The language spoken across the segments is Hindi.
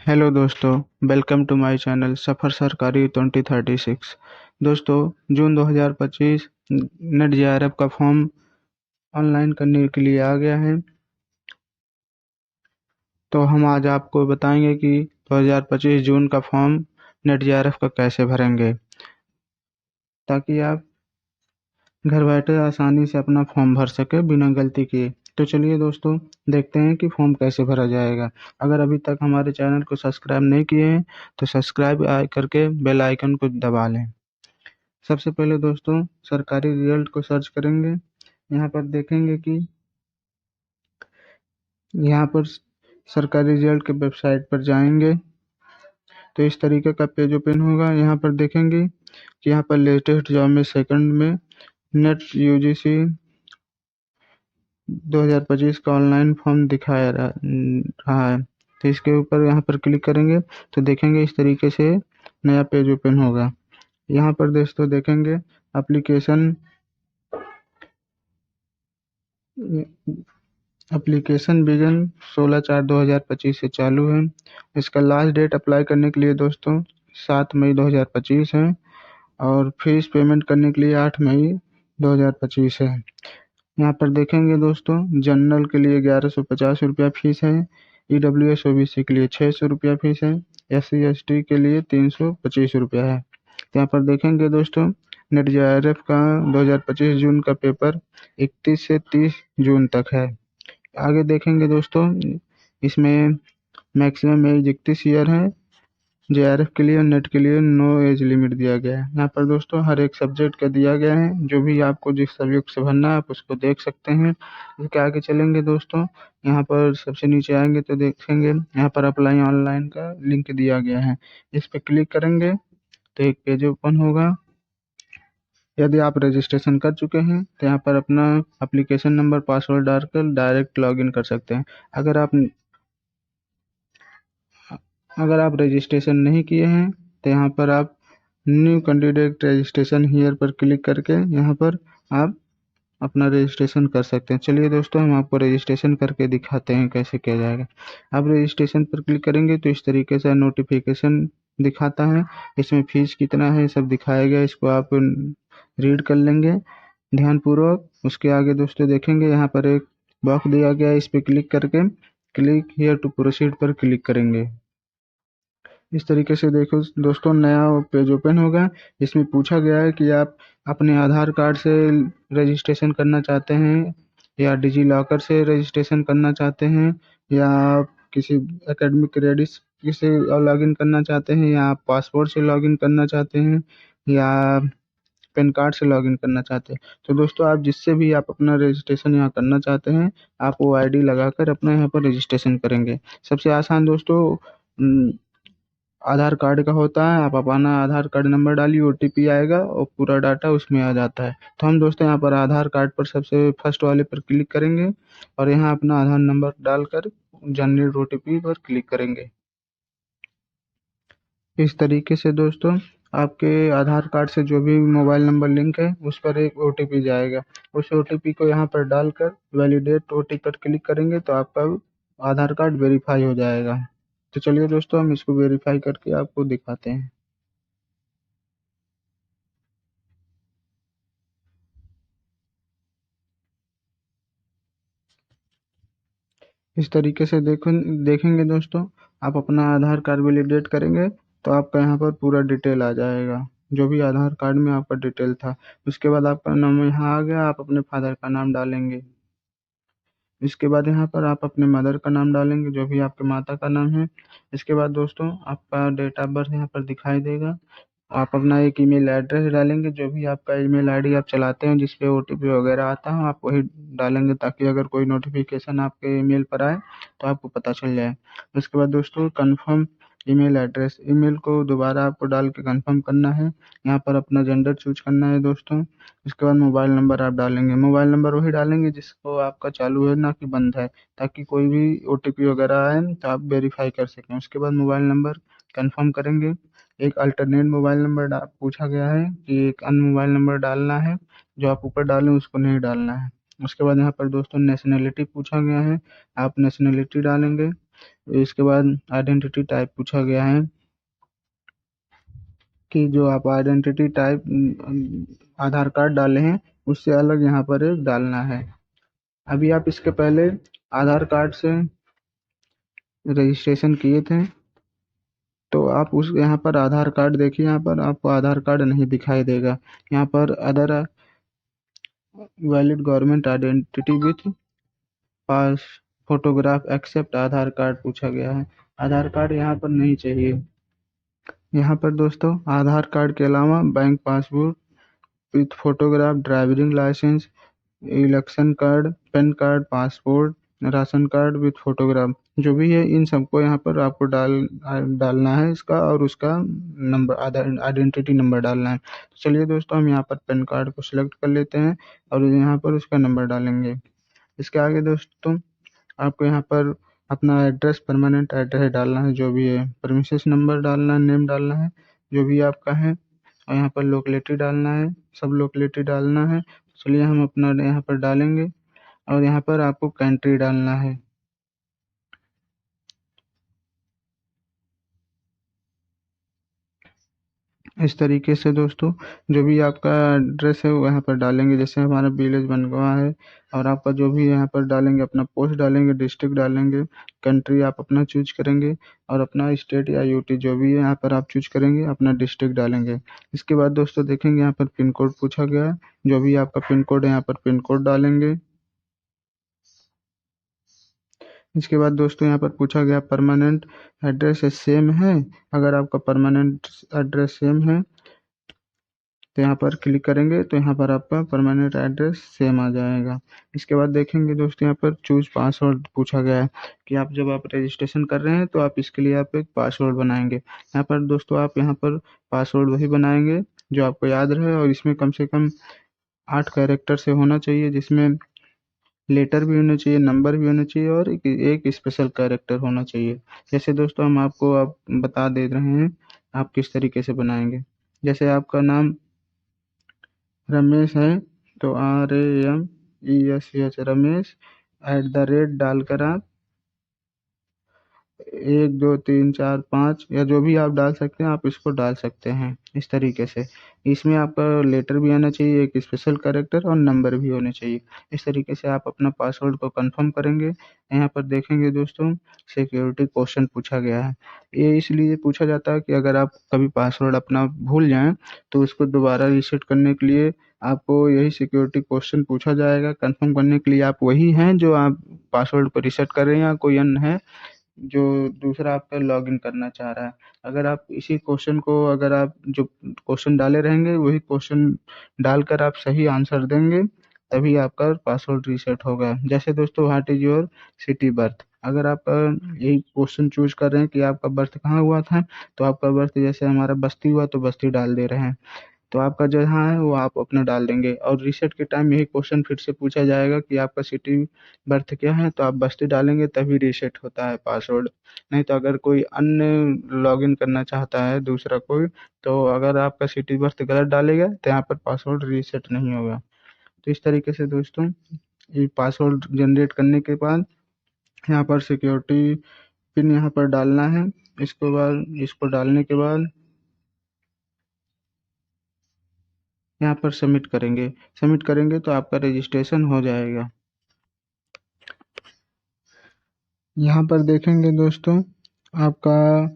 हेलो दोस्तों। वेलकम टू माय चैनल सफ़र सरकारी 2036। दोस्तों, जून 2025 नेट जेआरएफ का फॉर्म ऑनलाइन करने के लिए आ गया है। तो हम आज आपको बताएंगे कि 2025 जून का फॉर्म नेट जेआरएफ का कैसे भरेंगे, ताकि आप घर बैठे आसानी से अपना फॉर्म भर सके बिना गलती किए। तो चलिए दोस्तों, देखते हैं कि फॉर्म कैसे भरा जाएगा। अगर अभी तक हमारे चैनल को सब्सक्राइब नहीं किए हैं तो सब्सक्राइब करके बेल आइकन को दबा लें। सबसे पहले दोस्तों, सरकारी रिजल्ट को सर्च करेंगे। यहाँ पर देखेंगे कि यहाँ पर सरकारी रिजल्ट के वेबसाइट पर जाएंगे तो इस तरीके का पेज ओपन होगा। यहाँ पर देखेंगे कि यहाँ पर लेटेस्ट जॉब में सेकंड में नेट यूजीसी 2025 का ऑनलाइन फॉर्म दिखाया रहा है। तो इसके ऊपर यहाँ पर क्लिक करेंगे तो देखेंगे इस तरीके से नया पेज ओपन होगा। यहाँ पर दोस्तों देखेंगे एप्लीकेशन एप्लीकेशन बिगन 16/4/2025 से चालू है। इसका लास्ट डेट अप्लाई करने के लिए दोस्तों 7 मई 2025 है और फीस पेमेंट करने के लिए 8 मई 2025 है। यहाँ पर देखेंगे दोस्तों, जनरल के लिए 1150 रुपया फीस है, ईडब्ल्यूएस ओबीसी के लिए 600 रुपया फीस है, SC ST के लिए 325 रुपया है। यहाँ पर देखेंगे दोस्तों, नेट जेआरएफ का 2025 जून का पेपर 31 से 30 जून तक है। आगे देखेंगे दोस्तों, इसमें मैक्सिमम एज 31 ईयर है जेआरएफ के लिए और नेट के लिए नो एज लिमिट दिया गया है। यहाँ पर दोस्तों हर एक सब्जेक्ट का दिया गया है, जो भी आपको जिस सब्जेक्ट से भरना है आप उसको देख सकते हैं। इसके आगे चलेंगे दोस्तों, यहाँ पर सबसे नीचे आएंगे तो देखेंगे यहाँ पर अप्लाई ऑनलाइन का लिंक दिया गया है। इस पर क्लिक करेंगे तो एक पेज ओपन होगा। यदि आप रजिस्ट्रेशन कर चुके हैं तो यहाँ पर अपना एप्लीकेशन नंबर पासवर्ड डालकर डायरेक्ट लॉगिन कर सकते हैं। अगर आप रजिस्ट्रेशन नहीं किए हैं तो यहाँ पर आप न्यू कैंडिडेट रजिस्ट्रेशन हियर पर क्लिक करके यहाँ पर आप अपना रजिस्ट्रेशन कर सकते हैं। चलिए दोस्तों, हम आपको रजिस्ट्रेशन करके दिखाते हैं कैसे किया जाएगा। आप रजिस्ट्रेशन पर क्लिक करेंगे तो इस तरीके से नोटिफिकेशन दिखाता है। इसमें फीस कितना है सब दिखाया गया, इसको आप रीड कर लेंगे ध्यानपूर्वक। उसके आगे दोस्तों देखेंगे यहाँ पर एक बॉक्स दिया गया है, इस पर क्लिक करके क्लिक हियर टू प्रोसीड पर क्लिक करेंगे। इस तरीके से देखो दोस्तों, नया पेज ओपन होगा। इसमें पूछा गया है कि आप अपने आधार कार्ड से रजिस्ट्रेशन करना चाहते हैं या डिजी लॉकर से रजिस्ट्रेशन करना चाहते हैं या आप किसी एकेडमिक क्रेडिट से लॉगिन करना चाहते हैं या आप पासपोर्ट से लॉगिन करना चाहते हैं या पैन कार्ड से लॉगिन करना चाहते हैं। तो दोस्तों, आप जिससे भी आप अपना रजिस्ट्रेशन यहाँ करना चाहते हैं आप वो आईडी लगाकर अपना यहाँ पर रजिस्ट्रेशन करेंगे। सबसे आसान दोस्तों आधार कार्ड का होता है। आप अपना आधार कार्ड नंबर डालिए, ओटीपी आएगा और पूरा डाटा उसमें आ जाता है। तो हम दोस्तों यहाँ पर आधार कार्ड पर सबसे फर्स्ट वाले पर क्लिक करेंगे और यहाँ अपना आधार नंबर डालकर जनरेट ओटीपी पर क्लिक करेंगे। इस तरीके से दोस्तों आपके आधार कार्ड से जो भी मोबाइल नंबर लिंक है उस पर एक ओटीपी जाएगा। उस ओटीपी को यहाँ पर डालकर वैलिडेट ओटीपी पर क्लिक करेंगे तो आपका आधार कार्ड वेरीफाई हो जाएगा। तो चलिए दोस्तों, हम इसको वेरीफाई करके आपको दिखाते हैं। इस तरीके से देखेंगे दोस्तों, आप अपना आधार कार्ड वैलिडेट करेंगे तो आपका यहाँ पर पूरा डिटेल आ जाएगा, जो भी आधार कार्ड में आपका डिटेल था। उसके बाद आपका नाम यहाँ आ गया, आप अपने फादर का नाम डालेंगे। इसके बाद यहाँ पर आप अपने मदर का नाम डालेंगे, जो भी आपके माता का नाम है। इसके बाद दोस्तों आपका डेट ऑफ बर्थ यहाँ पर दिखाई देगा। आप अपना एक ईमेल एड्रेस डालेंगे, जो भी आपका ईमेल आईडी आप चलाते हैं जिस पे ओटीपी वगैरह आता है आप वही डालेंगे, ताकि अगर कोई नोटिफिकेशन आपके ईमेल पर आए तो आपको पता चल जाए। उसके बाद दोस्तों कंफर्म ईमेल एड्रेस, ईमेल को दोबारा आपको डाल के कंफर्म करना है। यहाँ पर अपना जेंडर चूज करना है दोस्तों। उसके बाद मोबाइल नंबर आप डालेंगे, मोबाइल नंबर वही डालेंगे जिसको आपका चालू है ना कि बंद है, ताकि कोई भी ओटीपी वगैरह आए तो आप वेरीफाई कर सकें। उसके बाद मोबाइल नंबर कंफर्म करेंगे। एक अल्टरनेट मोबाइल नंबर पूछा गया है कि एक अन्य मोबाइल नंबर डालना है, जो आप ऊपर डालें उसको नहीं डालना है। उसके बाद यहाँ पर दोस्तों नेशनैलिटी पूछा गया है, आप नेशनैलिटी डालेंगे। इसके बाद आइडेंटिटी टाइप पूछा गया है कि जो आप आइडेंटिटी टाइप आधार कार्ड डाले हैं उससे अलग यहाँ पर एक डालना है। अभी आप इसके पहले आधार कार्ड से रजिस्ट्रेशन किए थे, तो आप उस यहाँ पर आधार कार्ड देखिए, यहाँ पर आपको आधार कार्ड नहीं दिखाई देगा। यहाँ पर other valid government identity with pass photograph except Aadhaar card पूछा गया है। आधार कार्ड यहाँ पर नहीं चाहिए। यहाँ पर दोस्तों आधार कार्ड के अलावा bank passbook with photograph, driving licence, election card, PAN card, passport, ration card with photograph, जो भी है इन सबको यहाँ पर आपको डालना है इसका, और उसका नंबर, आधार आइडेंटिटी नंबर डालना है। तो चलिए दोस्तों हम यहाँ पर पैन कार्ड को सिलेक्ट कर लेते हैं और यहाँ पर उसका नंबर डालेंगे। इसके आगे दोस्तों आपको यहाँ पर अपना एड्रेस, परमानेंट एड्रेस डालना है, जो भी है, प्रीमिसेस नंबर डालना है, नेम डालना है जो भी आपका है, और यहाँ पर लोकेलिटी डालना है, सब लोकेलिटी डालना है। चलिए हम अपना यहाँ पर डालेंगे और यहाँ पर आपको कंट्री डालना है। इस तरीके से दोस्तों जो भी आपका एड्रेस है वो यहाँ पर डालेंगे। जैसे हमारा विलेज बनगवा है, और आपका जो भी यहाँ पर डालेंगे, अपना पोस्ट डालेंगे, डिस्ट्रिक्ट डालेंगे, कंट्री आप अपना चूज करेंगे, और अपना स्टेट या यूटी जो भी है यहाँ पर आप चूज करेंगे, अपना डिस्ट्रिक्ट डालेंगे। इसके बाद दोस्तों देखेंगे यहाँ पर पिन कोड पूछा गया है, जो भी आपका पिन कोड है यहाँ पर पिन कोड डालेंगे। इसके बाद दोस्तों यहाँ पर पूछा गया परमानेंट एड्रेस सेम है। अगर आपका परमानेंट एड्रेस सेम है तो यहाँ पर क्लिक करेंगे तो यहाँ पर आपका परमानेंट एड्रेस सेम आ जाएगा। इसके बाद देखेंगे दोस्तों यहाँ पर चूज पासवर्ड पूछा गया है कि आप जब आप रजिस्ट्रेशन कर रहे हैं तो आप इसके लिए आप एक पासवर्ड बनाएंगे। यहाँ पर दोस्तों आप यहाँ पर पासवर्ड वही बनाएंगे जो आपको याद रहे, और इसमें कम से कम 8 कैरेक्टर से होना चाहिए, जिसमें लेटर भी होना चाहिए, नंबर भी होना चाहिए, और एक स्पेशल कैरेक्टर होना चाहिए। जैसे दोस्तों हम आपको अब बता दे रहे हैं आप किस तरीके से बनाएंगे। जैसे आपका नाम रमेश है तो RAMESH रमेश @ डालकर आप 1 2 3 4 5 या जो भी आप डाल सकते हैं आप इसको डाल सकते हैं इस तरीके से। इसमें आपका लेटर भी आना चाहिए, एक स्पेशल कैरेक्टर और नंबर भी होने चाहिए। इस तरीके से आप अपना पासवर्ड को कंफर्म करेंगे। यहाँ पर देखेंगे दोस्तों सिक्योरिटी क्वेश्चन पूछा गया है। ये इसलिए पूछा जाता है कि अगर आप कभी पासवर्ड अपना भूल जाएं तो उसको दोबारा रीसेट करने के लिए आपको यही सिक्योरिटी क्वेश्चन पूछा जाएगा। कंफर्म करने के लिए आप वही हैं जो आप पासवर्ड को रीसेट कर रहे हैं, या कोई अन्य है जो दूसरा आपका लॉगिन करना चाह रहा है। अगर आप इसी क्वेश्चन को, अगर आप जो क्वेश्चन डाले रहेंगे वही क्वेश्चन डालकर आप सही आंसर देंगे, तभी आपका पासवर्ड रीसेट होगा। जैसे दोस्तों what is your city birth, अगर आप यही क्वेश्चन चूज कर रहे हैं कि आपका बर्थ कहाँ हुआ था, तो आपका बर्थ जैसे हमारा बस्ती हुआ तो बस्ती डाल दे रहे हैं, तो आपका जहाँ है वो आप अपना डाल देंगे। और रीसेट के टाइम यही क्वेश्चन फिर से पूछा जाएगा कि आपका सिटी बर्थ क्या है, तो आप बस्ती डालेंगे तभी रीसेट होता है पासवर्ड। नहीं तो अगर कोई अन्य लॉगिन करना चाहता है दूसरा कोई, तो अगर आपका सिटी बर्थ गलत डालेगा तो यहाँ पर पासवर्ड रीसेट नहीं होगा। तो इस तरीके से दोस्तों ये पासवर्ड जनरेट करने के बाद यहाँ पर सिक्योरिटी पिन यहाँ पर डालना है। इसके बाद इसको डालने के बाद यहाँ पर सबमिट करेंगे। सबमिट करेंगे तो आपका रजिस्ट्रेशन हो जाएगा। यहाँ पर देखेंगे दोस्तों आपका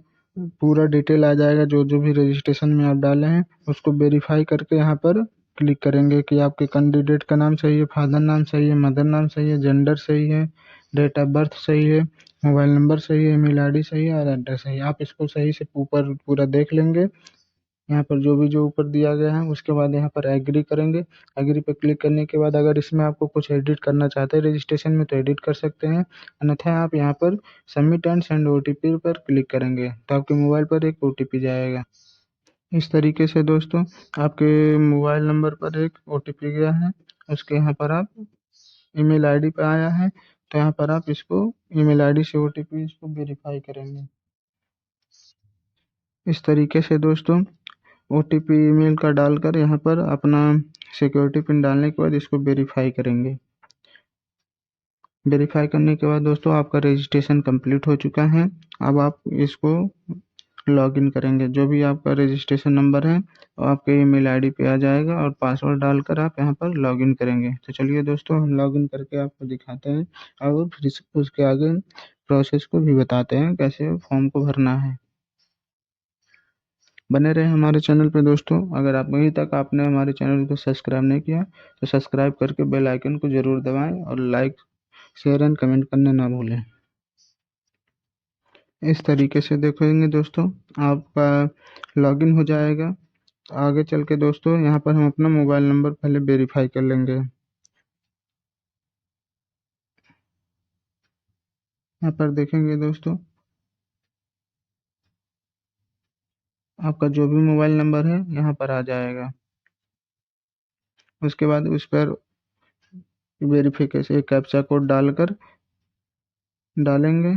पूरा डिटेल आ जाएगा, जो जो भी रजिस्ट्रेशन में आप डाले हैं उसको वेरीफाई करके यहाँ पर क्लिक करेंगे कि आपके कैंडिडेट का नाम सही है, फादर नाम सही है, मदर नाम सही है, जेंडर सही है, डेट ऑफ बर्थ सही है, मोबाइल नंबर सही है, ईमेल आईडी सही है, और एड्रेस सही है। आप इसको सही से ऊपर पूरा देख लेंगे। यहाँ पर जो ऊपर दिया गया है उसके बाद यहाँ पर एग्री करेंगे। एग्री पे क्लिक करने के बाद अगर इसमें आपको कुछ एडिट करना चाहते हैं रजिस्ट्रेशन में तो एडिट कर सकते हैं, अन्यथा आप यहाँ पर सबमिट एंड सेंड OTP पर क्लिक करेंगे तो आपके मोबाइल पर एक OTP जाएगा। इस तरीके से दोस्तों आपके मोबाइल नंबर पर एक OTP गया है, उसके यहाँ पर आप ईमेल आईडी पे आया है, तो यहाँ पर आप इसको ईमेल आईडी से OTP इसको वेरीफाई करेंगे। इस तरीके से दोस्तों OTP ईमेल का डालकर यहाँ पर अपना सिक्योरिटी पिन डालने के बाद इसको वेरीफाई करेंगे। वेरीफाई करने के बाद दोस्तों आपका रजिस्ट्रेशन कंप्लीट हो चुका है। अब आप इसको लॉगिन करेंगे। जो भी आपका रजिस्ट्रेशन नंबर है वो आपके ईमेल आईडी पे आ जाएगा और पासवर्ड डालकर आप यहाँ पर लॉगिन करेंगे। तो चलिए दोस्तों हम लॉगिन करके आपको दिखाते हैं और फिर उसके आगे प्रोसेस को भी बताते हैं कैसे फॉर्म को भरना है। बने रहे हमारे चैनल पे दोस्तों। अगर आप अभी तक आपने हमारे चैनल को सब्सक्राइब नहीं किया तो सब्सक्राइब करके बेल आइकन को जरूर दबाएं और लाइक शेयर एंड कमेंट करना ना भूलें। इस तरीके से देखेंगे दोस्तों आपका लॉगिन हो जाएगा। आगे चल के दोस्तों यहाँ पर हम अपना मोबाइल नंबर पहले वेरीफाई कर लेंगे। यहाँ पर देखेंगे दोस्तों आपका जो भी मोबाइल नंबर है यहाँ पर आ जाएगा। उसके बाद उस पर वेरिफिकेशन कैप्चा कोड डालकर डालेंगे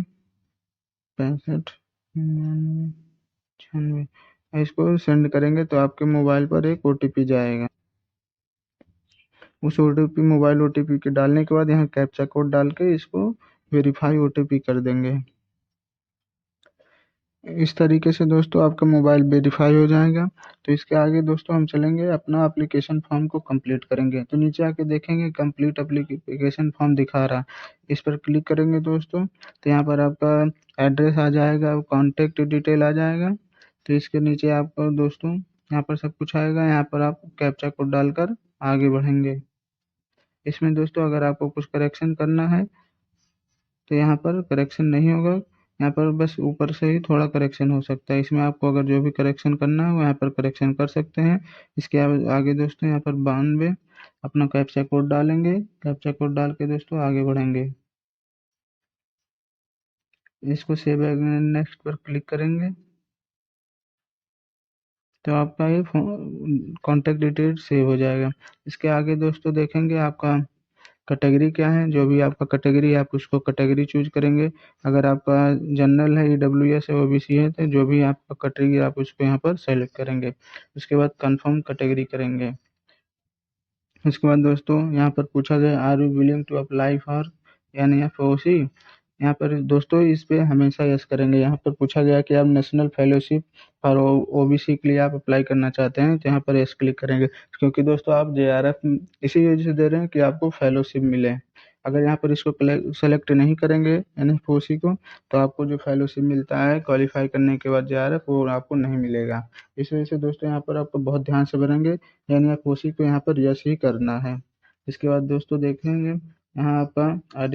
65 96। इसको सेंड करेंगे तो आपके मोबाइल पर एक ओटीपी जाएगा। उस ओटीपी मोबाइल ओटीपी के डालने के बाद यहाँ कैप्चा कोड डाल के इसको वेरीफाई ओटीपी कर देंगे। इस तरीके से दोस्तों आपका मोबाइल वेरीफाई हो जाएगा। तो इसके आगे दोस्तों हम चलेंगे अपना एप्लीकेशन फॉर्म को कंप्लीट करेंगे। तो नीचे आके देखेंगे कंप्लीट एप्लीकेशन फॉर्म दिखा रहा है, इस पर क्लिक करेंगे दोस्तों। तो यहाँ पर आपका एड्रेस आ जाएगा, कॉन्टेक्ट डिटेल आ जाएगा। तो इसके नीचे आपको दोस्तों यहाँ पर सब कुछ आएगा। यहाँ पर आप कैप्चा कोड डालकर आगे बढ़ेंगे। इसमें दोस्तों अगर आपको कुछ करेक्शन करना है तो यहाँ पर करेक्शन नहीं होगा। यहाँ पर बस ऊपर से ही थोड़ा करेक्शन हो सकता है। इसमें आपको अगर जो भी करेक्शन करना है वो यहाँ पर करेक्शन कर सकते हैं। इसके आगे दोस्तों यहाँ पर 92 अपना कैप्चा कोड डालेंगे। कैप्चा कोड डाल के दोस्तों आगे बढ़ेंगे। इसको सेव एज नेक्स्ट पर क्लिक करेंगे तो आपका ये कॉन्टेक्ट डिटेल सेव हो जाएगा। इसके आगे दोस्तों देखेंगे आपका कैटेगरी क्या है। जो भी आपका कैटेगरी है आप उसको कैटेगरी चूज करेंगे। अगर आपका जनरल है, ईडब्ल्यूएस है, ओबीसी है तो जो भी आपका कैटेगरी आप उसको यहाँ पर सेलेक्ट करेंगे। उसके बाद कंफर्म कैटेगरी करेंगे। उसके बाद दोस्तों यहाँ पर पूछा गया are you willing to apply for NFOC। यहाँ पर दोस्तों इस पे हमेशा यस करेंगे। यहाँ पर पूछा गया कि आप नेशनल फेलोशिप और ओबीसी के लिए आप अप्लाई करना चाहते हैं तो यहाँ पर यस क्लिक करेंगे। क्योंकि दोस्तों आप JRF इसी वजह से दे रहे हैं कि आपको फेलोशिप मिले। अगर यहाँ पर इसको सेलेक्ट नहीं करेंगे NFOC को तो आपको जो फेलोशिप मिलता है क्वालिफाई करने के बाद JRF वो आपको नहीं मिलेगा। इस वजह से दोस्तों यहाँ पर आपको बहुत ध्यान से भरेंगे NFOC को यहाँ पर यस ही करना है। इसके बाद दोस्तों देखेंगे यहाँ आपका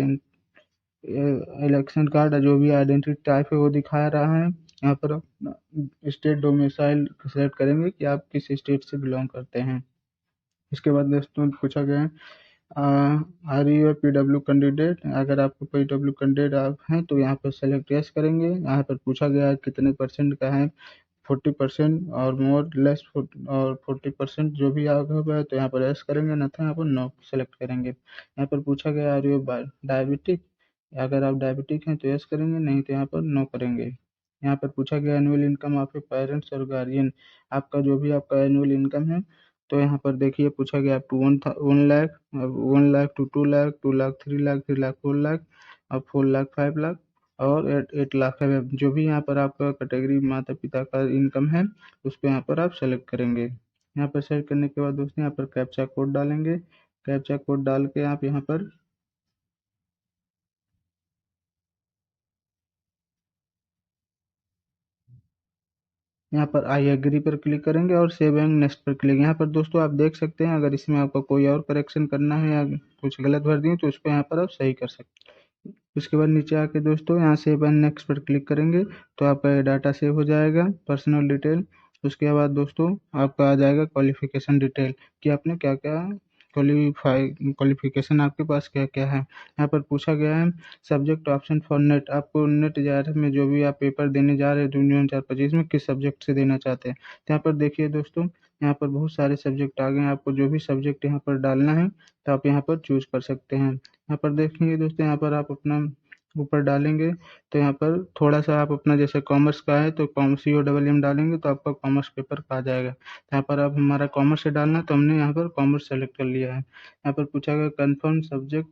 इलेक्शन कार्ड जो भी आइडेंटिटी टाइप है वो दिखा रहा है। यहाँ पर स्टेट डोमिसाइल सेलेक्ट करेंगे कि आप किस स्टेट से बिलोंग करते हैं। इसके बाद दोस्तों पूछा गया है आर यू PW कैंडिडेट। अगर आपको PW कैंडिडेट आप हैं तो यहाँ पर सेलेक्ट यस करेंगे। यहाँ पर पूछा गया है कितने परसेंट का है, 40% और मोर लेस और 40% जो भी आगे होगा तो यहाँ पर यस करेंगे, अन्यथा यहाँ पर नो सेलेक्ट करेंगे। यहाँ पर पूछा गया आर यू डायबिटिक। अगर आप डायबिटिक हैं तो यस करेंगे, नहीं तो यहाँ पर नो करेंगे। यहाँ पर पूछा गया एनुअल इनकम ऑफ पेरेंट्स और गार्जियन। आपका जो भी आपका एनुअल इनकम है तो यहाँ पर देखिए पूछा गया up to 1 lakh, 1 lakh to 2 lakh, 2 lakh 3 lakh, 3 lakh 4 lakh और 4 लाख 5 लाख और 8 लाख है। जो भी यहाँ पर आपका कैटेगरी माता पिता का इनकम है उस पर यहाँ पर आप सेलेक्ट करेंगे। यहाँ पर सेलेक्ट करने के बाद दोस्तों यहाँ पर कैप्चा कोड डालेंगे। कैप्चा कोड डाल के आप यहाँ पर आई एग्री पर क्लिक करेंगे और सेव एंड नेक्स्ट पर क्लिक। यहाँ पर दोस्तों आप देख सकते हैं अगर इसमें आपको कोई और करेक्शन करना है या कुछ गलत भर दिए तो उसको यहाँ पर आप सही कर सकते हैं। उसके बाद नीचे आके दोस्तों यहाँ सेव एंड नेक्स्ट पर क्लिक करेंगे तो आपका ये डाटा सेव हो जाएगा, पर्सनल डिटेल। उसके बाद दोस्तों आपका आ जाएगा क्वालिफिकेशन डिटेल कि आपने क्या क्या क्वालिफिकेशन आपके पास क्या क्या है। यहाँ पर पूछा गया है सब्जेक्ट ऑप्शन फॉर नेट। आपको नेट JRF में जो भी आप पेपर देने जा रहे हैं 2025 में किस सब्जेक्ट से देना चाहते हैं। तो यहाँ पर देखिए दोस्तों यहाँ पर बहुत सारे सब्जेक्ट आ गए हैं। आपको जो भी सब्जेक्ट यहाँ पर डालना है तो आप यहाँ पर चूज कर सकते हैं। यहाँ पर देखेंगे दोस्तों यहाँ पर आप अपना ऊपर डालेंगे तो यहाँ पर थोड़ा सा आप अपना जैसे कॉमर्स का है तो COMM डालेंगे तो आपका कॉमर्स पेपर आ जाएगा। तो यहाँ पर आप हमारा कॉमर्स से डालना है तो हमने यहाँ पर कॉमर्स सेलेक्ट कर लिया है। यहाँ पर पूछा गया confirm subject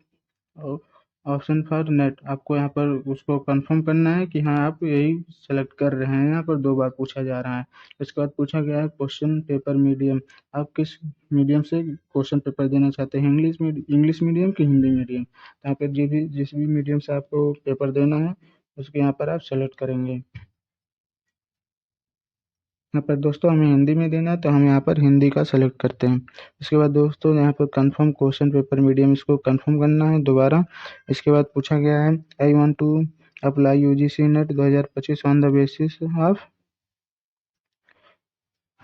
option for net, आपको यहाँ पर उसको कंफर्म करना है कि हाँ आप यही सेलेक्ट कर रहे हैं। यहाँ पर 2 बार पूछा जा रहा है। इसके बाद पूछा गया है क्वेश्चन पेपर मीडियम, आप किस मीडियम से क्वेश्चन पेपर देना चाहते हैं, इंग्लिश मीडियम कि हिंदी मीडियम। तो यहाँ पर जिस भी मीडियम से आपको पेपर देना है उसके यहाँ पर आप सेलेक्ट करेंगे। यहाँ पर दोस्तों हमें हिंदी में देना है तो हम यहाँ पर हिंदी का सेलेक्ट करते हैं। इसके बाद दोस्तों यहाँ पर कंफर्म क्वेश्चन पेपर मीडियम, इसको कंफर्म करना है दोबारा। इसके बाद पूछा गया है I want to apply UGC NET 2025 on the basis of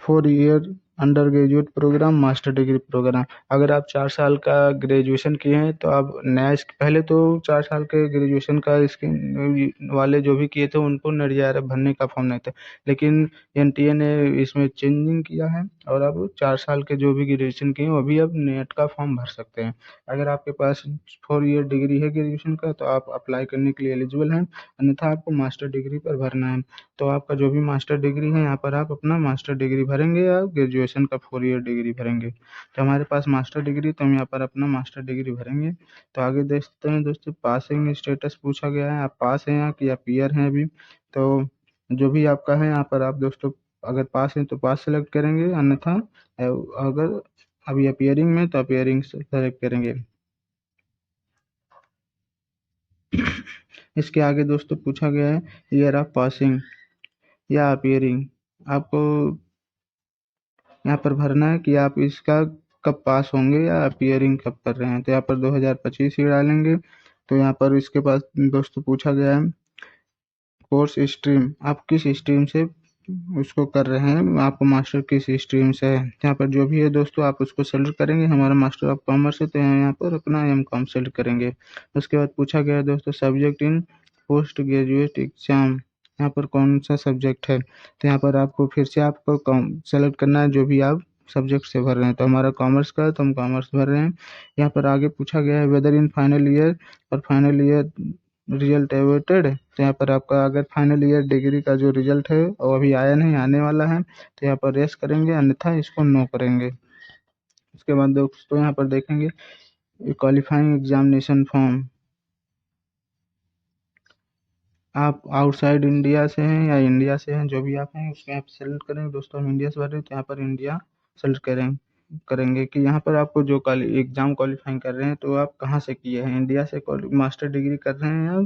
4 year under graduate program master degree program. अगर आप 4 साल का ग्रेजुएशन किए हैं तो आप नया पहले तो 4 साल के ग्रेजुएशन का इसके वाले जो भी किए थे उनको नेट JRF भरने का फॉर्म नहीं था, लेकिन एनटीए ने इसमें चेंजिंग किया है और अब 4 साल के जो भी ग्रेजुएशन किए हैं वो भी अब नेट का फॉर्म भर सकते हैं। अगर आपके पास 4 ईयर डिग्री है ग्रेजुएशन का तो आप अप्लाई करने के लिए एलिजिबल हैं, अन्यथा आपको मास्टर डिग्री पर भरना है। तो आपका जो भी मास्टर डिग्री है यहाँ पर आप अपना मास्टर डिग्री भरेंगे या ग्रेजुएशन का 4 ईयर डिग्री भरेंगे। तो हमारे पास मास्टर डिग्री, तो हम यहाँ पर अपना मास्टर डिग्री भरेंगे। तो आगे देखते हैं दोस्तों, पासिंग स्टेटस पूछा गया है, आप पास हैं या कि आप ईयर हैं अभी। तो जो भी आपका है यहाँ पर आप दोस्तों अगर पास हैं तो पास सेलेक्ट करेंगे, अन्यथा अगर अभी अपीयरिंग में तो अपीयरिंग सेलेक्ट करेंगे। इसके आगे दोस्तों पूछा गया है ईयर ऑफ पासिंग या अपीयरिंग, आपको यहाँ पर भरना है कि आप इसका कब पास होंगे या अपीयरिंग कब कर रहे हैं। तो यहाँ पर 2025 ही डालेंगे। तो यहाँ पर इसके पास दोस्तों पूछा गया है कोर्स स्ट्रीम, आप किस स्ट्रीम से उसको कर रहे हैं, आपको मास्टर किस स्ट्रीम से है। यहाँ पर जो भी है दोस्तों आप उसको सेलेक्ट करेंगे। हमारा मास्टर ऑफ कॉमर्स है तो यहाँ पर अपना M.Com सेलेक्ट करेंगे। उसके बाद पूछा गया है दोस्तों subject in post graduate exam, यहाँ पर कौन सा सब्जेक्ट है। तो यहाँ पर आपको फिर से आपको सेलेक्ट करना है जो भी आप सब्जेक्ट से भर रहे हैं। तो हमारा कॉमर्स का है तो हम कॉमर्स भर रहे हैं। यहाँ पर आगे पूछा गया है वेदर इन फाइनल ईयर और फाइनल ईयर रिजल्ट अवेटेड, तो यहाँ पर आपका अगर फाइनल ईयर डिग्री का जो रिजल्ट है वो अभी आया नहीं, आने वाला है, तो यहाँ पर रेस करेंगे, अन्यथा इसको नो करेंगे। उसके बाद दोस्तों यहाँ पर देखेंगे क्वालिफाइंग एग्जामिनेशन फॉर्म, आप आउटसाइड इंडिया से हैं या इंडिया से हैं, जो भी आप हैं उसको आप सेलेक्ट करेंगे। दोस्तों हम इंडिया से भर रहे हैं तो यहाँ पर इंडिया सेलेक्ट करेंगे कि यहाँ पर आपको जो एग्जाम क्वालिफाइंग कर रहे हैं तो आप कहाँ से किए हैं, इंडिया से मास्टर डिग्री कर रहे हैं या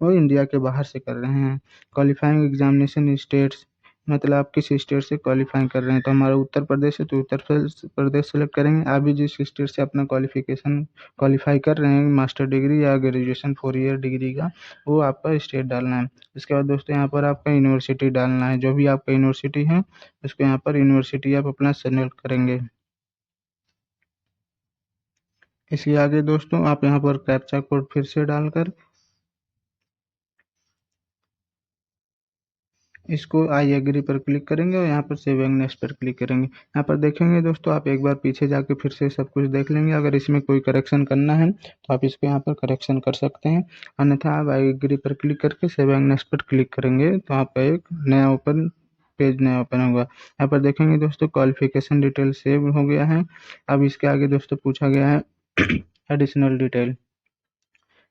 वो इंडिया के बाहर से कर रहे हैं। क्वालिफाइंग एग्जामिनेशन स्टेट्स, मतलब आप किस स्टेट से क्वालिफाइंग कर रहे हैं। तो हमारा उत्तर प्रदेश है तो उत्तर प्रदेश सेलेक्ट करेंगे। आप भी जिस स्टेट से अपना क्वालिफाई कर रहे हैं मास्टर डिग्री या ग्रेजुएशन 4 ईयर डिग्री का, वो आपका स्टेट डालना है। इसके बाद दोस्तों यहाँ पर आपका यूनिवर्सिटी डालना है, जो भी आपका यूनिवर्सिटी है उसको यहाँ पर यूनिवर्सिटी आप अपना सेलेक्ट करेंगे। इसके आगे दोस्तों आप यहाँ पर कैप्चा कोड फिर से डालकर इसको आई एग्री पर क्लिक करेंगे और यहाँ पर सेव एंड नेक्स्ट पर क्लिक करेंगे। यहाँ पर देखेंगे दोस्तों आप एक बार पीछे जाके फिर से सब कुछ देख लेंगे, अगर इसमें कोई करेक्शन करना है तो आप इसको यहाँ पर करेक्शन कर सकते हैं, अन्यथा आप आई एग्री पर क्लिक करके सेव एंड नेक्स्ट पर क्लिक करेंगे तो आपका एक पेज नया ओपन होगा। यहाँ पर देखेंगे दोस्तों क्वालिफिकेशन डिटेल सेव हो गया है। अब इसके आगे दोस्तों पूछा गया है एडिशनल डिटेल,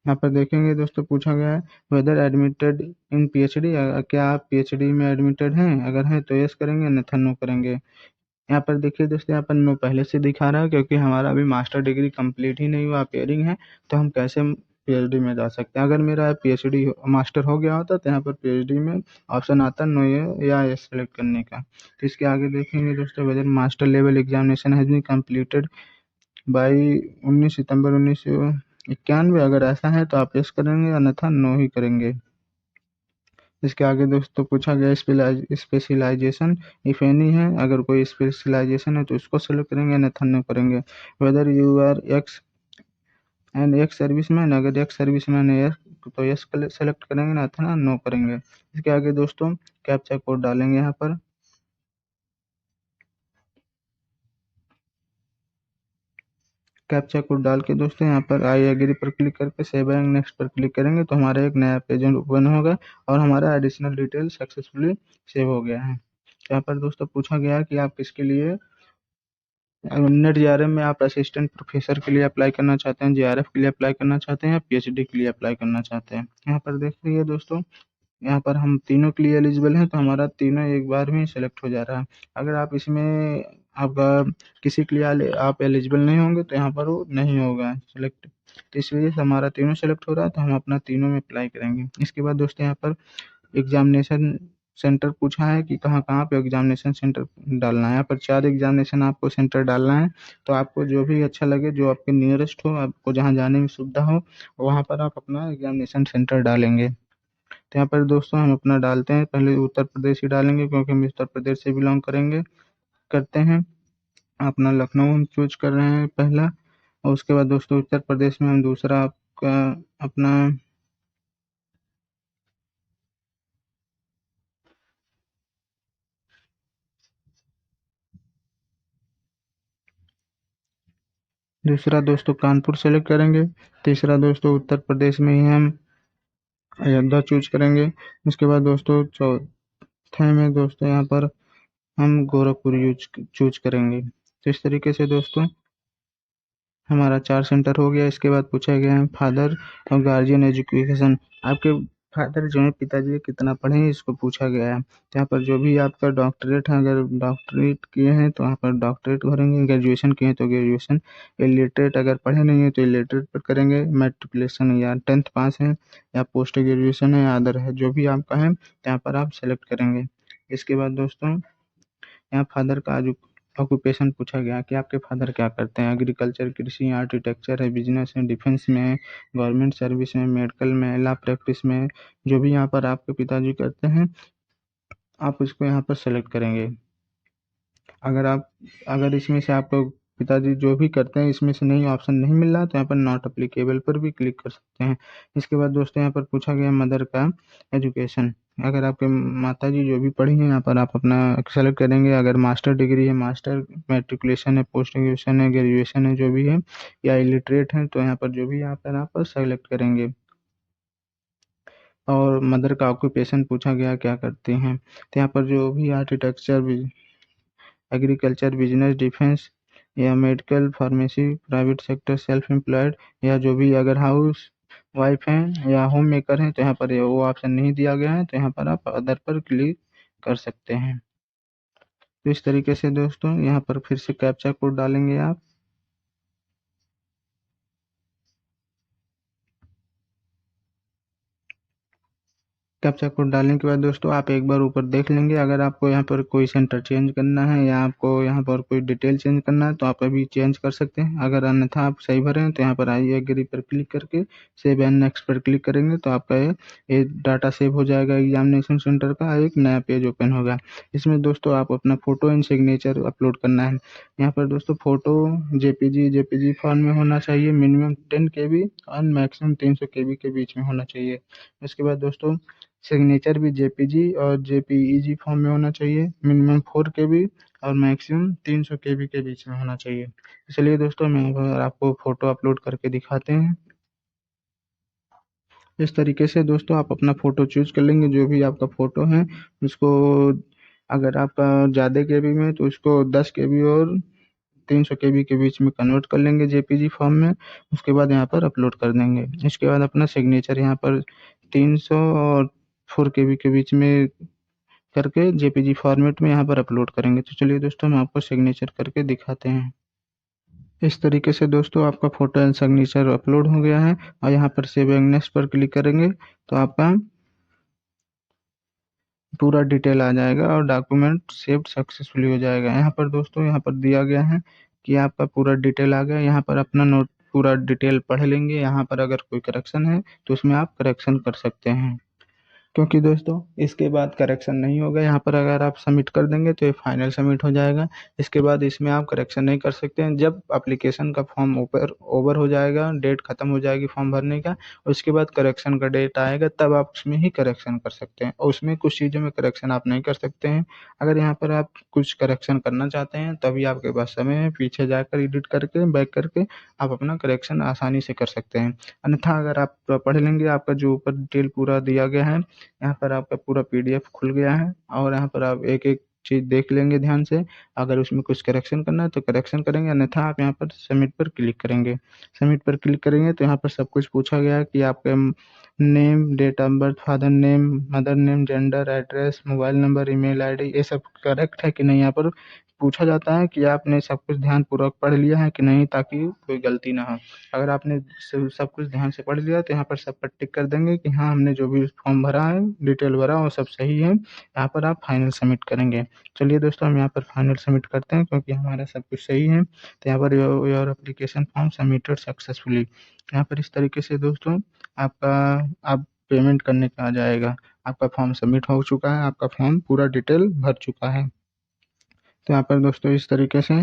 यहाँ पर देखेंगे दोस्तों पूछा गया है वेदर एडमिटेड इन PhD, क्या आप PhD में एडमिटेड हैं, अगर हैं तो यस करेंगे, अन्यथा नो करेंगे। यहाँ पर देखिए दोस्तों यहाँ पर नो पहले से दिखा रहा है क्योंकि हमारा अभी मास्टर डिग्री कंप्लीट ही नहीं हुआ, पेयरिंग है, तो हम कैसे PhD में जा सकते हैं। अगर मेरा PhD मास्टर हो गया होता तो यहाँ पर PhD में ऑप्शन आता नो या यस सेलेक्ट करने का। तो इसके आगे देखेंगे दोस्तों whether master level examination has been completed by 19 सितंबर 1991, अगर ऐसा है तो आप यस करेंगे, अन्यथा नो ही करेंगे। इसके आगे दोस्तों पूछा गया स्पेशलाइजेशन इफ एनी है, अगर कोई स्पेशलाइजेशन है तो उसको सेलेक्ट करेंगे, अन्यथा नो करेंगे। Whether you are ex serviceman, अगर एक्स सर्विसमैन है तो यस सेलेक्ट करेंगे, अन्यथा नो करेंगे। इसके आगे दोस्तों कैप्चा कोड डालेंगे यहाँ पर, कैप्चा कोड डाल के दोस्तों यहाँ पर आई एग्री पर क्लिक करके सेव एंड नेक्स्ट पर क्लिक करेंगे तो हमारा एक नया पेज ओपन होगा और हमारा एडिशनल डिटेल सक्सेसफुली सेव हो गया है। यहाँ पर दोस्तों पूछा गया है कि आप किसके लिए नेट जेआरएफ में आप असिस्टेंट प्रोफेसर के लिए अप्लाई करना चाहते हैं, जेआरएफ के लिए अप्लाई करना चाहते हैं या पीएचडी के लिए अप्लाई करना चाहते हैं। यहाँ पर देख लीजिए दोस्तों, यहाँ पर हम तीनों के लिए एलिजिबल हैं, तो हमारा तीनों एक बार में सेलेक्ट हो जा रहा है। अगर आप इसमें आपका किसी के लिए आप एलिजिबल नहीं होंगे तो यहाँ पर वो नहीं होगा सेलेक्ट, तो इस वजह से हमारा तीनों सेलेक्ट हो रहा है, तो हम अपना तीनों में अप्लाई करेंगे। इसके बाद दोस्तों यहाँ पर एग्जामिनेशन सेंटर पूछा है कि कहाँ कहाँ पे एग्जामिनेशन सेंटर डालना है। यहाँ पर 4 एग्जामिनेशन आपको सेंटर डालना है, तो आपको जो भी अच्छा लगे, जो आपके नियरेस्ट हो, आपको जहाँ जाने में सुविधा हो, वहाँ पर आप अपना एग्जामिनेशन सेंटर डालेंगे। तो यहाँ पर दोस्तों हम अपना डालते हैं, पहले उत्तर प्रदेश ही डालेंगे क्योंकि हम उत्तर प्रदेश से बिलोंग करते हैं। अपना लखनऊ हम चूज कर रहे हैं पहला, और उसके बाद दोस्तों उत्तर प्रदेश में हम दूसरा आपका अपना दूसरा दोस्तों कानपुर सेलेक्ट करेंगे। तीसरा दोस्तों उत्तर प्रदेश में ही हम अयोध्या चूज करेंगे। उसके बाद दोस्तों चौथे में दोस्तों यहाँ पर हम गोरखपुर यूज चूज करेंगे। तो इस तरीके से दोस्तों हमारा 4 सेंटर हो गया। इसके बाद पूछा गया है फादर और गार्जियन एजुकेशन, आपके फादर जो है पिताजी कितना पढ़े हैं, इसको पूछा गया है। तो यहाँ पर जो भी आपका डॉक्टरेट है, अगर डॉक्टरेट किए हैं तो यहाँ पर डॉक्टरेट भरेंगे, ग्रेजुएशन किए हैं तो ग्रेजुएशन, इलिटरेट अगर पढ़े नहीं है तो इलिटरेट पर करेंगे, मेट्रिकुलेशन या 10th पास है या पोस्ट ग्रेजुएशन है या अदर है, जो भी आपका है तो यहाँ पर आप सेलेक्ट करेंगे। इसके बाद दोस्तों यहाँ फादर का ऑक्यूपेशन पूछा गया कि आपके फादर क्या करते हैं, एग्रीकल्चर, कृषि, आर्किटेक्चर है, बिजनेस है, डिफेंस में है, गवर्नमेंट सर्विस में, मेडिकल में, लॉ प्रैक्टिस में, जो भी यहाँ पर आपके पिताजी करते हैं आप उसको यहाँ पर सेलेक्ट करेंगे। अगर इसमें से आपको पिताजी जो भी करते हैं इसमें से नहीं ऑप्शन नहीं मिल रहा तो यहाँ पर नॉट अप्लीकेबल पर भी क्लिक कर सकते हैं। इसके बाद दोस्तों यहाँ पर पूछा गया मदर का एजुकेशन, अगर आपके माता जी जो भी पढ़ी हैं यहाँ पर आप अपना सेलेक्ट करेंगे। अगर मास्टर डिग्री है, मास्टर, मेट्रिकुलेशन है, पोस्ट ग्रेजुएशन है, ग्रेजुएशन है, जो भी है, या इलिटरेट है तो यहाँ पर जो भी यहाँ पर आप सेलेक्ट करेंगे। और मदर का ऑक्यूपेशन पूछा गया क्या करती हैं, तो यहाँ पर जो भी आर्किटेक्चर, एग्रीकल्चर, बिजनेस, डिफेंस या medical, pharmacy, private sector, self employed, या जो भी अगर हाउस वाइफ हैं या होम मेकर हैं तो यहाँ पर वो ऑप्शन नहीं दिया गया है, तो यहाँ पर आप अदर पर क्लिक कर सकते हैं। तो इस तरीके से दोस्तों यहाँ पर फिर से कैप्चा कोड डालेंगे आप। कैप्चा कोड डालने के बाद दोस्तों आप एक बार ऊपर देख लेंगे, अगर आपको यहाँ पर कोई सेंटर चेंज करना है या आपको यहाँ पर कोई डिटेल चेंज करना है तो आप अभी चेंज कर सकते हैं। अगर अन्यथा आप सही भरे हैं तो यहाँ पर आई एग्री पर क्लिक करके सेव एंड नेक्स्ट पर क्लिक करेंगे तो आपका ये डाटा सेव हो जाएगा। एग्जामिनेशन सेंटर का एक नया पेज ओपन होगा। इसमें दोस्तों आप अपना फोटो एंड सिग्नेचर अपलोड करना है। यहाँ पर दोस्तों फोटो जेपीजी फॉर्म में होना चाहिए, मिनिमम 10 KB और मैक्सिमम 300 KB के बीच में होना चाहिए। इसके बाद दोस्तों सिग्नेचर भी जेपीजी और जेपीईजी फॉर्म में होना चाहिए, मिनिमम 4 KB और मैक्सिमम 300 KB के बीच में होना चाहिए। इसलिए दोस्तों मैं एक बार आपको फोटो अपलोड करके दिखाते हैं। इस तरीके से दोस्तों आप अपना फोटो चूज कर लेंगे, जो भी आपका फोटो है उसको, अगर आपका ज़्यादा KB में तो उसको 10 KB और 300 KB के बीच में कन्वर्ट कर लेंगे जेपीजी फॉर्म में। उसके बाद यहाँ पर अपलोड कर देंगे। इसके बाद अपना सिग्नेचर यहाँ पर 300 और 4 KB के बीच में करके जेपीजी फॉर्मेट में यहाँ पर अपलोड करेंगे। तो चलिए दोस्तों हम आपको सिग्नेचर करके दिखाते हैं। इस तरीके से दोस्तों आपका फोटो एंड सिग्नेचर अपलोड हो गया है और यहाँ पर सेव एंड नेक्स्ट पर क्लिक करेंगे तो आपका पूरा डिटेल आ जाएगा और डॉक्यूमेंट सेव्ड सक्सेसफुली हो जाएगा। यहाँ पर दोस्तों यहाँ पर दिया गया है कि आपका पूरा डिटेल आ गया। यहाँ पर अपना नोट पूरा डिटेल पढ़ लेंगे। यहाँ पर अगर कोई करेक्शन है तो उसमें आप करेक्शन कर सकते हैं, क्योंकि दोस्तों इसके बाद करेक्शन नहीं होगा। यहाँ पर अगर आप सबमिट कर देंगे तो ये फाइनल सबमिट हो जाएगा। इसके बाद इसमें आप करेक्शन नहीं कर सकते हैं। जब एप्लीकेशन का फॉर्म ओवर हो जाएगा, डेट खत्म हो जाएगी फॉर्म भरने का, उसके बाद करेक्शन का डेट आएगा तब आप उसमें ही करेक्शन कर सकते हैं, और उसमें कुछ चीज़ों में करेक्शन आप नहीं कर सकते हैं। अगर यहाँ पर आप कुछ करेक्शन करना चाहते हैं तभी आपके पास समय है, पीछे जाकर एडिट करके बैक करके आप अपना करेक्शन आसानी से कर सकते हैं। अन्यथा अगर आप पढ़ लेंगे, आपका जो ऊपर डिटेल पूरा दिया गया है, यहाँ पर आपका पूरा PDF खुल गया है और यहाँ पर आप एक एक चीज़ देख लेंगे ध्यान से। अगर उसमें कुछ करेक्शन करना है तो करेक्शन करेंगे, अन्यथा आप यहाँ पर सबमिट पर क्लिक करेंगे। सबमिट पर क्लिक करेंगे तो यहाँ पर सब कुछ पूछा गया है कि आपके name, date of birth, father name, mother name, gender, address, mobile number, email ID, ये सब करेक्ट है कि नहीं। यहाँ पर पूछा जाता है कि आपने सब कुछ ध्यानपूर्वक पढ़ लिया है कि नहीं, ताकि कोई गलती ना हो। अगर आपने सब कुछ ध्यान से पढ़ लिया तो यहाँ पर सब पर टिक कर देंगे कि हाँ, हमने जो भी फॉर्म भरा है, डिटेल भरा, वो सब सही है। यहाँ पर आप फाइनल सबमिट करेंगे। चलिए दोस्तों, हम यहाँ पर फाइनल सबमिट करते हैं क्योंकि हमारा सब कुछ सही है। तो यहाँ per your application form submitted successfully, यहाँ पर इस तरीके से दोस्तों आपका आप पेमेंट करने का आ जाएगा। आपका फॉर्म सबमिट हो चुका है, आपका फॉर्म पूरा डिटेल भर चुका है। तो यहाँ पर दोस्तों इस तरीके से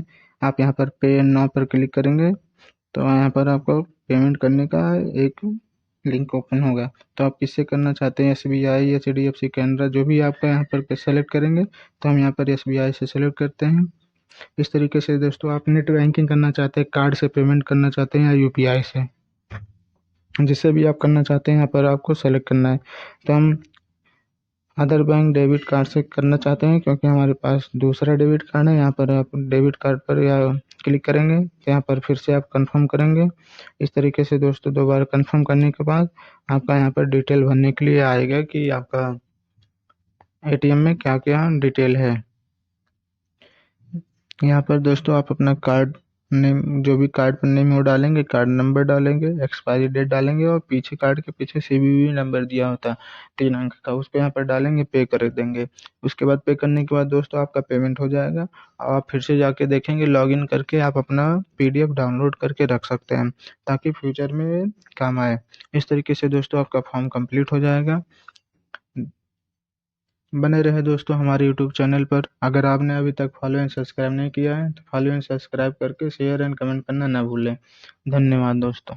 आप यहाँ पर पे एंड नाउ पर क्लिक करेंगे तो यहाँ पर आपको पेमेंट करने का एक लिंक ओपन होगा। तो आप किससे करना चाहते हैं, SBI, HDFC, कैनरा, जो भी आपका यहाँ पर सेलेक्ट करेंगे। तो हम यहाँ पर SBI से सेलेक्ट करते हैं। इस तरीके से दोस्तों आप नेट बैंकिंग करना चाहते हैं, कार्ड से पेमेंट करना चाहते हैं, या UPI से, जिससे भी आप करना चाहते हैं यहाँ पर आपको सेलेक्ट करना है। तो हम अदर बैंक डेबिट कार्ड से करना चाहते हैं क्योंकि हमारे पास दूसरा डेबिट कार्ड है। यहाँ पर आप डेबिट कार्ड पर या क्लिक करेंगे तो यहाँ पर फिर से आप कंफर्म करेंगे। इस तरीके से दोस्तों 2 बार कंफर्म करने के बाद आपका यहाँ पर डिटेल भरने के लिए आएगा कि आपका ATM में क्या क्या डिटेल है। यहाँ पर दोस्तों आप अपना कार्ड नेम, जो भी कार्ड पर नेम वो डालेंगे, कार्ड नंबर डालेंगे, एक्सपायरी डेट डालेंगे और पीछे कार्ड के पीछे CVV नंबर दिया होता है 3 अंक का, उस पर यहाँ पर डालेंगे, पे कर देंगे। उसके बाद पे करने के बाद दोस्तों आपका पेमेंट हो जाएगा। आप फिर से जाके देखेंगे, लॉगिन करके आप अपना PDF डाउनलोड करके रख सकते हैं ताकि फ्यूचर में काम आए। इस तरीके से दोस्तों आपका फॉर्म कंप्लीट हो जाएगा। बने रहे दोस्तों हमारे YouTube चैनल पर। अगर आपने अभी तक फॉलो एंड सब्सक्राइब नहीं किया है तो फॉलो एंड सब्सक्राइब करके शेयर एंड कमेंट करना ना भूलें। धन्यवाद दोस्तों।